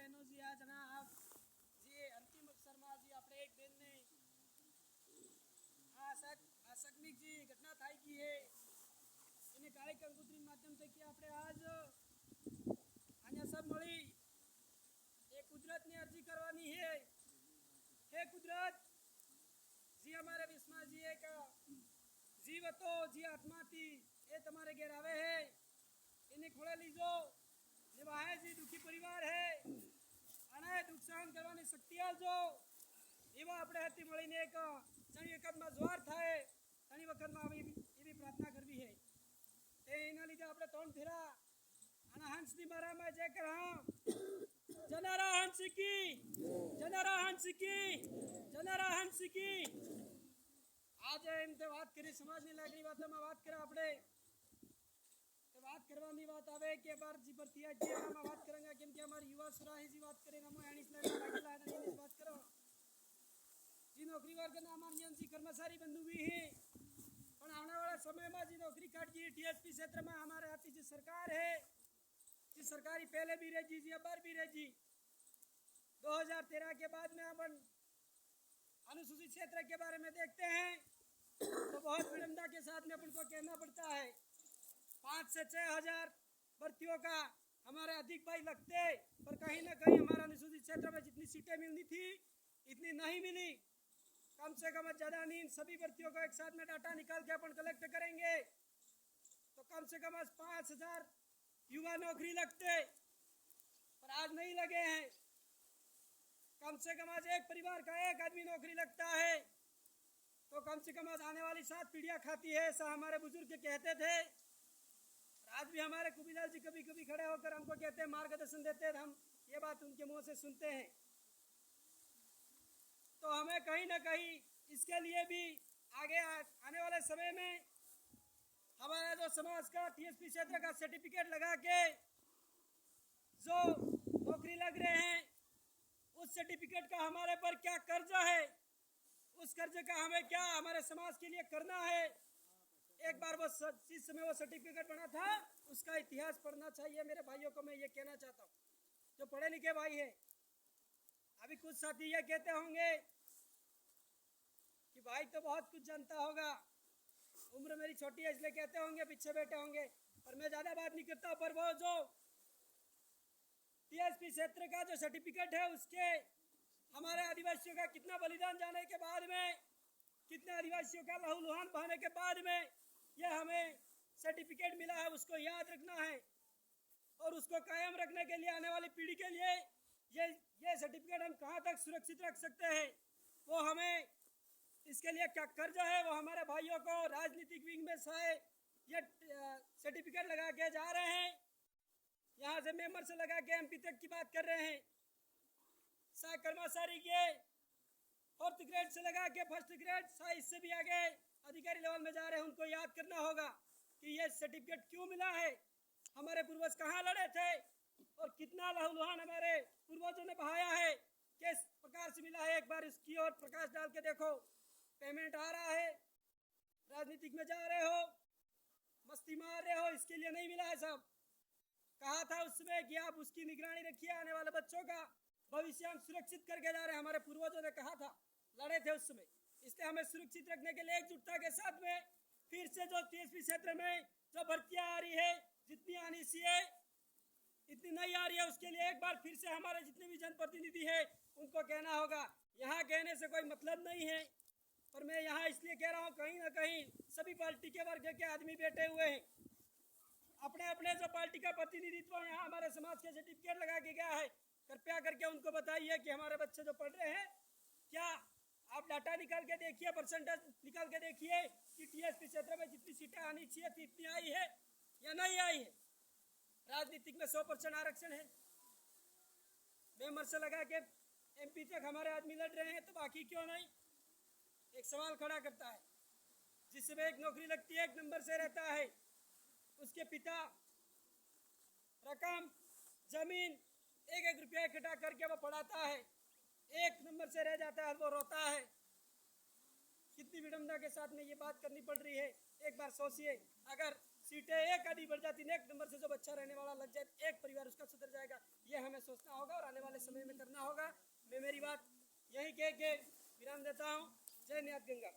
બહેનો જી આ જનાબ જે અંતિમ અવસરમાં જે આપણે એક બેનને આકસ્મિક જે ઘટના થાય ગઈ હે એને કાળી કંકોત્રી માધ્યમ થકી આપણે આજ અહીંયા सब મળી એ કુદરતની અરજી કરવાની હે હે કુદરત जी हमारे विस्मा जी एक जीव હતો जी आत्मा थी ये तुम्हारे घेर आवे है इन्हें खोले लीजो निभाए जी दुखी परिवार है અને દુઃખ સહન કરવાની શક્તિ આલજો એવા આપણે હાથી મળીને એક ઘણી વખતમાં જ્વાર થાય ઘણી વખતમાં આવી એવી પ્રાર્થના કરવી છે તે એના લીધે આપણે ત્રણ ફેરા અને હંસની બારામાં જે કર હા જનારા હંસકી જનારા હંસકી જનારા હંસકી આજે એમ તે વાત કરી સમાજની લાગણી વાતોમાં વાત કરે આપણે बात करवानी बात आवे के बार जी भर्तिया जी हम बात करेंगे केम के हमारी युवा सुराही जी बात करें हम यानी इसमें लागेला है बात करो जी नौकरी वर्ग के नाम जी कर्मचारी बंधु भी है पर आने वाला समय में जी नौकरी काट जी टीएसपी क्षेत्र में हमारे आती जी सरकार है जी सरकारी पहले भी रही जी अब भी रही जी 2013 के बाद में अपन अनुसूचित क्षेत्र के बारे में देखते हैं तो बहुत विडंबना के साथ में अपन को कहना पड़ता है 5 से 6 हजार भर्तियों का हमारे अधिक भाई लगते पर कहीं ना कहीं हमारा अनुसूचित क्षेत्र में जितनी सीटें मिलनी थी इतनी नहीं मिली कम से कम ज्यादा नहीं सभी भर्तियों का एक साथ में डाटा निकाल के अपन कलेक्ट करेंगे तो कम से कम आज 5000 युवा नौकरी लगते पर आज नहीं लगे हैं कम से कम आज एक परिवार का एक आदमी नौकरी लगता है तो कम से कम आज आने वाली 7 पीढ़ियां खाती है ऐसा हमारे बुजुर्ग कहते थे आज भी हमारे कुबीलाल जी कभी कभी खड़े होकर हमको कहते हैं मार्गदर्शन देते हैं हम ये बात उनके मुंह से सुनते हैं तो हमें कहीं ना कहीं इसके लिए भी आगे आने वाले समय में हमारा जो समाज का टीएसपी क्षेत्र का सर्टिफिकेट लगा के जो नौकरी लग रहे हैं उस सर्टिफिकेट का हमारे पर क्या कर्जा है उस कर्ज का हमें क्या हमारे समाज के लिए करना है एक बार वो जिस समय वो सर्टिफिकेट बना था उसका इतिहास पढ़ना चाहिए मेरे भाइयों को मैं ये कहना चाहता हूँ जो पढ़े लिखे भाई है अभी कुछ साथी ये कहते होंगे कि भाई तो बहुत कुछ जानता होगा उम्र मेरी छोटी है इसलिए कहते होंगे पीछे बैठे होंगे पर मैं ज्यादा बात नहीं करता पर वो जो टीएसपी क्षेत्र का जो सर्टिफिकेट है उसके हमारे आदिवासियों का कितना बलिदान जाने के बाद में कितने आदिवासियों का लहूलुहान बहाने के बाद में यह हमें सर्टिफिकेट मिला है उसको याद रखना है और उसको कायम रखने के लिए आने वाली पीढ़ी के लिए ये सर्टिफिकेट हम कहाँ तक सुरक्षित रख सकते हैं वो हमें इसके लिए क्या कर्ज है वो हमारे भाइयों को राजनीतिक विंग में से ये सर्टिफिकेट लगा के जा रहे हैं यहाँ से मेंबर से लगा के एमपी तक की बात कर रहे हैं सा कर्मचारी के 4th ग्रेड से लगा के 1st ग्रेड इससे भी आगे अधिकारी लेवल में जा रहे हैं उनको याद करना होगा कि ये सर्टिफिकेट क्यों मिला है हमारे पूर्वज कहाँ लड़े थे और कितना लहूलुहान हमारे पूर्वजों ने बहाया है किस प्रकार से मिला है एक बार इसकी ओर प्रकाश डाल के देखो पेमेंट आ रहा है राजनीतिक में जा रहे हो मस्ती मार रहे हो इसके लिए नहीं मिला है सब कहा था उसमें कि आप उसकी निगरानी रखिए आने वाले बच्चों का भविष्य हम सुरक्षित करके जा रहे हैं हमारे पूर्वजों ने कहा था लड़े थे उस समय इसलिए हमें सुरक्षित रखने के लिए एकजुटता के साथ में फिर से जो टीएसपी क्षेत्र में जो भर्तियां आ रही है जितनी आनी चाहिए इतनी नहीं आ रही है उसके लिए एक बार फिर से हमारे जितने भी जनप्रतिनिधि है उनको कहना होगा यहाँ कहने से कोई मतलब नहीं है पर मैं यहाँ इसलिए कह रहा हूँ कहीं ना कहीं सभी पार्टी के वर्ग के आदमी बैठे हुए हैं अपने अपने जो पार्टी का प्रतिनिधित्व यहाँ हमारे समाज के सर्टिफिकेट लगा के गया है कृपया करके उनको बताइए कि हमारे बच्चे जो पढ़ रहे हैं क्या आप डाटा निकाल के देखिए परसेंटेज निकाल के देखिए कि टीएसपी क्षेत्र में जितनी सीटें आनी चाहिए थी इतनी आई है या नहीं आई है राजनीतिक में 100% आरक्षण है मेंबर से लगा के एमपी तक हमारे आदमी लड़ रहे हैं तो बाकी क्यों नहीं एक सवाल खड़ा करता है जिसमें एक नौकरी लगती है 1 नंबर से रहता है उसके पिता रकम जमीन 1-1 रुपया इकट्ठा करके वो पढ़ाता है 1 नंबर से रह जाता है वो रोता है कितनी विडंबना के साथ में ये बात करनी पड़ रही है एक बार सोचिए अगर सीटें एक आधी बढ़ जाती 1 नंबर से जो बच्चा रहने वाला लग जाए एक परिवार उसका सुधर जाएगा ये हमें सोचना होगा और आने वाले समय में करना होगा। मैं मेरी बात यहीं कह के विराम देता हूँ। जय नियत गंगा।